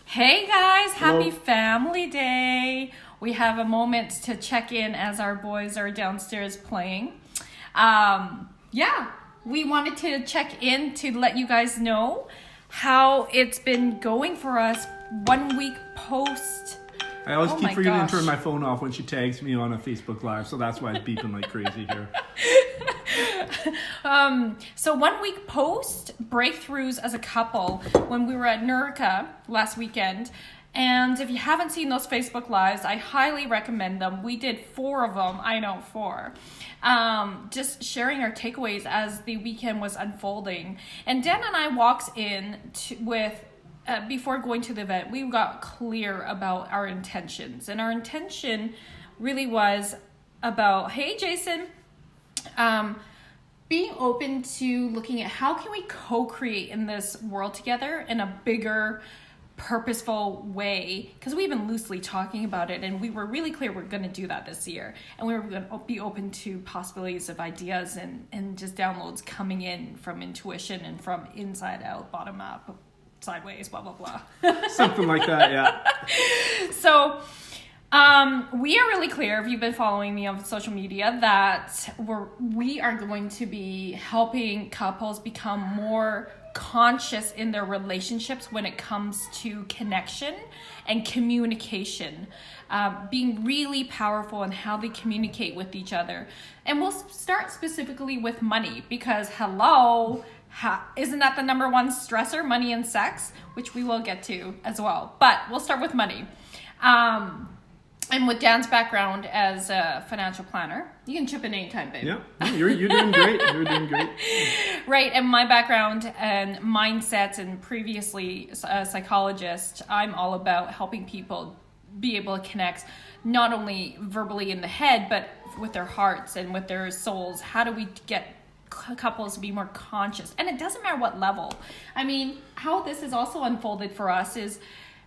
Hey guys, happy Hello. Family Day. We have a moment to check in as our boys are downstairs playing. Yeah, we wanted to check in to let you guys know how it's been going for us 1 week post. I always Oh keep my forgetting gosh. to turn my phone off when she tags me on a Facebook Live, so that's why it's beeping like crazy here. So 1 week post breakthroughs as a couple when we were at Nurka last weekend. And if you haven't seen those Facebook Lives, I highly recommend them. We did 4 of them. I know, 4. Just sharing our takeaways as the weekend was unfolding. And Dan and I walked in before going to the event, we got clear about our intentions. And our intention really was about, hey, Jason, being open to looking at how can we co-create in this world together in a bigger, purposeful way, because we've been loosely talking about it, and we were really clear we're going to do that this year, and we were going to be open to possibilities of ideas and just downloads coming in from intuition and from inside out, bottom up, sideways, blah blah blah. Something like that, yeah. So we are really clear, if you've been following me on social media, that we are going to be helping couples become more conscious in their relationships when it comes to connection and communication, being really powerful in how they communicate with each other. And we'll start specifically with money, because isn't that the number one stressor, money and sex, which we will get to as well. But we'll start with money. And with Dan's background as a financial planner, you can chip in anytime, babe. Yeah, you're doing great. You're doing great. Right, and my background and mindsets, and previously a psychologist, I'm all about helping people be able to connect not only verbally in the head, but with their hearts and with their souls. How do we get couples to be more conscious? And it doesn't matter what level. I mean, how this is also unfolded for us is,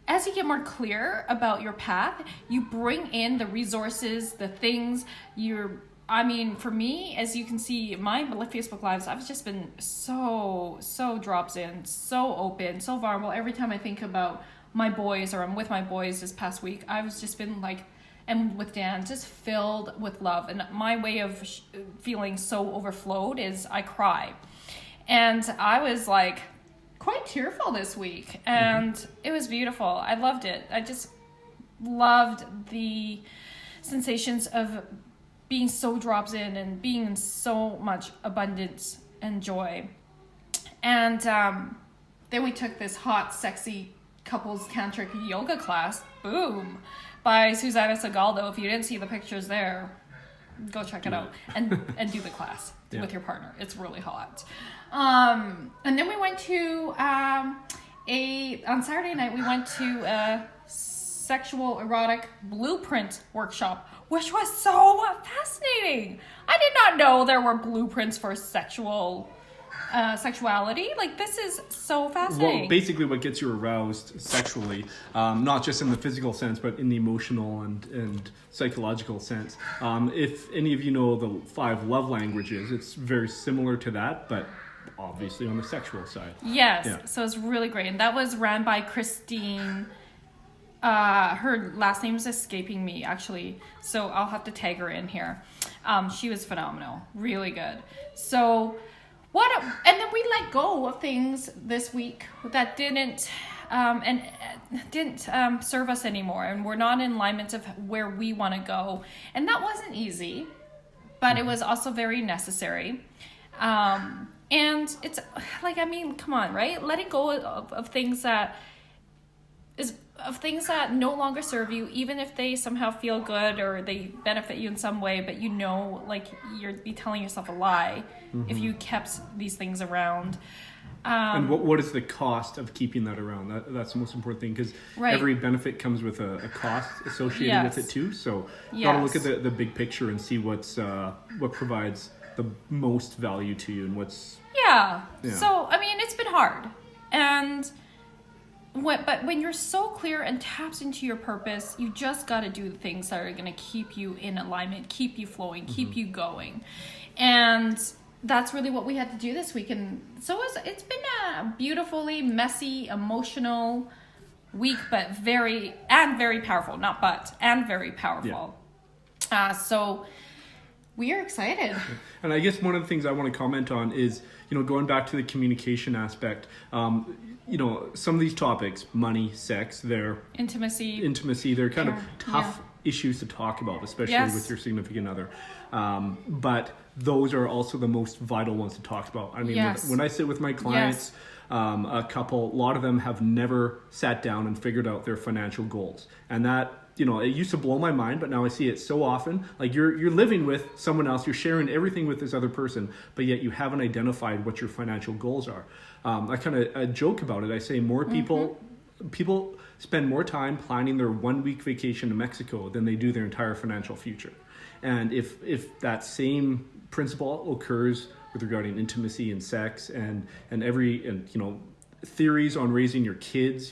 as you get more clear about your path, you bring in the resources, the things for me, as you can see, my Facebook Lives, I've just been so drops in, so open, so vulnerable. Every time I think about my boys, or I'm with my boys this past week, I've just been like, and with Dan, just filled with love. And my way of feeling so overflowed is I cry. And I was like quite tearful this week, and it was beautiful. I loved it. I just loved the sensations of being so drops in and being in so much abundance and joy. And then we took this hot, sexy couples tantric yoga class, boom, by Susanna Segaldo. If you didn't see the pictures there, go check it out and do the class with your partner. It's really hot. And then we went to on Saturday night, we went to a sexual erotic blueprint workshop, which was so fascinating. I did not know there were blueprints for sexuality. Like, this is so fascinating. Well, basically what gets you aroused sexually, not just in the physical sense, but in the emotional and psychological sense. If any of you know the 5 love languages, it's very similar to that, but obviously on the sexual side. Yes, Yeah. So it's really great. And that was ran by Christine. Her last name is escaping me, actually, so I'll have to tag her in here. She was phenomenal, really good. So and then we let go of things this week that didn't serve us anymore, and we're not in alignment of where we want to go. And that wasn't easy, but it was also very necessary. And it's like, come on, right? Letting go of things that no longer serve you, even if they somehow feel good or they benefit you in some way, but like you're be telling yourself a lie if you kept these things around. And what is the cost of keeping that around? That's the most important thing, because every benefit comes with a cost associated with it too. So you gotta look at the big picture and see what provides the most value to you and what's... Yeah. So, it's been hard. But when you're so clear and taps into your purpose, you just got to do the things that are going to keep you in alignment, keep you flowing, keep you going. And that's really what we had to do this week. And so it's been a beautifully messy, emotional, weak, but very powerful. Not but, and very powerful. Yeah. So we are excited. And I guess one of the things I want to comment on is, going back to the communication aspect, some of these topics, money, sex, they're intimacy, they're kind of tough issues to talk about, especially with your significant other. But those are also the most vital ones to talk about. I mean, when I sit with my clients, a couple, a lot of them have never sat down and figured out their financial goals. And that, it used to blow my mind, but now I see it so often. Like you're living with someone else, you're sharing everything with this other person, but yet you haven't identified what your financial goals are. I kind of joke about it. I say more people spend more time planning their 1 week vacation to Mexico than they do their entire financial future. And if that same principle occurs with regarding intimacy and sex and theories on raising your kids,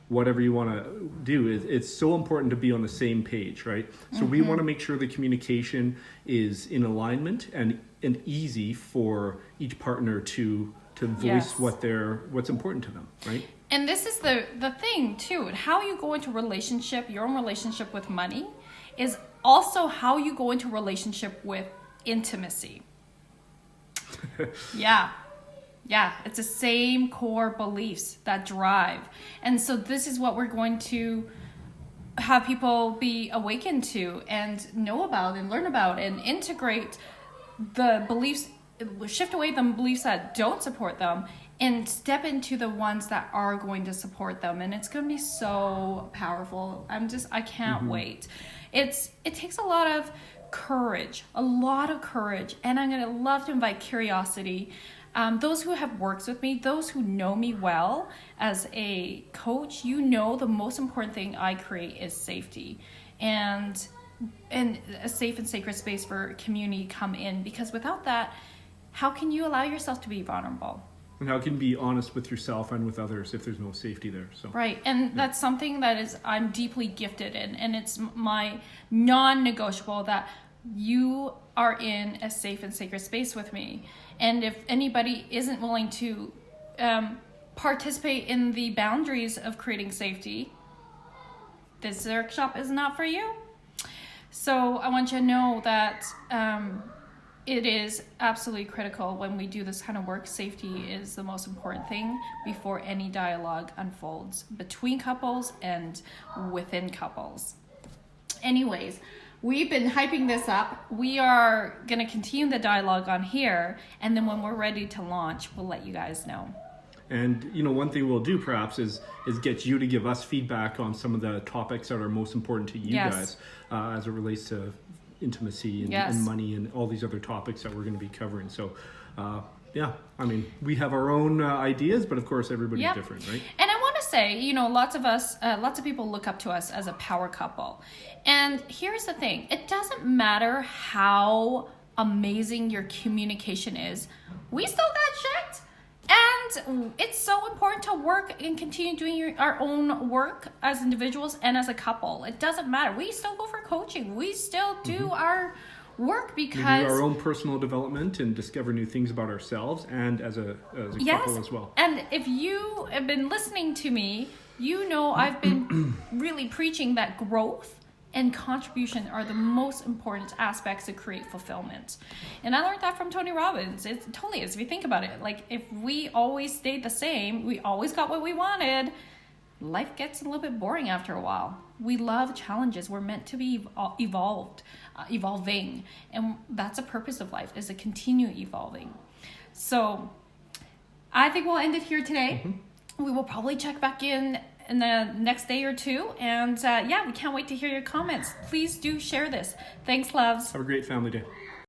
whatever you want to do, it's so important to be on the same page, right? So we want to make sure the communication is in alignment and easy for each partner to voice what's important to them, right? And this is the thing too. How you go into your own relationship with money, is also how you go into relationship with intimacy. Yeah, it's the same core beliefs that drive. And so this is what we're going to have people be awakened to and know about and learn about and integrate the beliefs, shift away the beliefs that don't support them and step into the ones that are going to support them. And it's going to be so powerful. I can't wait. It takes a lot of courage, and I'm going to love to invite curiosity. Those who have worked with me, those who know me well as a coach, the most important thing I create is safety and a safe and sacred space for community come in, because without that, how can you allow yourself to be vulnerable? And how can you be honest with yourself and with others if there's no safety there? So right, and that's something that I'm deeply gifted in, and it's my non-negotiable that you are in a safe and sacred space with me. And if anybody isn't willing to participate in the boundaries of creating safety, this workshop is not for you. So I want you to know that it is absolutely critical when we do this kind of work. Safety is the most important thing before any dialogue unfolds between couples and within couples. Anyways, we've been hyping this up. We are going to continue the dialogue on here, and then when we're ready to launch, we'll let you guys know. And one thing we'll do perhaps is get you to give us feedback on some of the topics that are most important to you guys as it relates to intimacy and money and all these other topics that we're going to be covering. So we have our own ideas, but of course everybody's different, right? And I want to say, lots of people look up to us as a power couple. And here's the thing, it doesn't matter how amazing your communication is, we still got shit. And it's so important to work and continue doing our own work as individuals and as a couple. It doesn't matter. We still go for coaching. We still do our work because we do our own personal development and discover new things about ourselves and as a couple as well. And if you have been listening to me, I've been really preaching that growth and contribution are the most important aspects to create fulfillment. And I learned that from Tony Robbins. It totally is. If you think about it, like if we always stayed the same, we always got what we wanted, life gets a little bit boring after a while. We love challenges. We're meant to be evolving. And that's a purpose of life, is to continue evolving. So I think we'll end it here today. We will probably check back in the next day or two. And we can't wait to hear your comments. Please do share this. Thanks, loves. Have a great family day.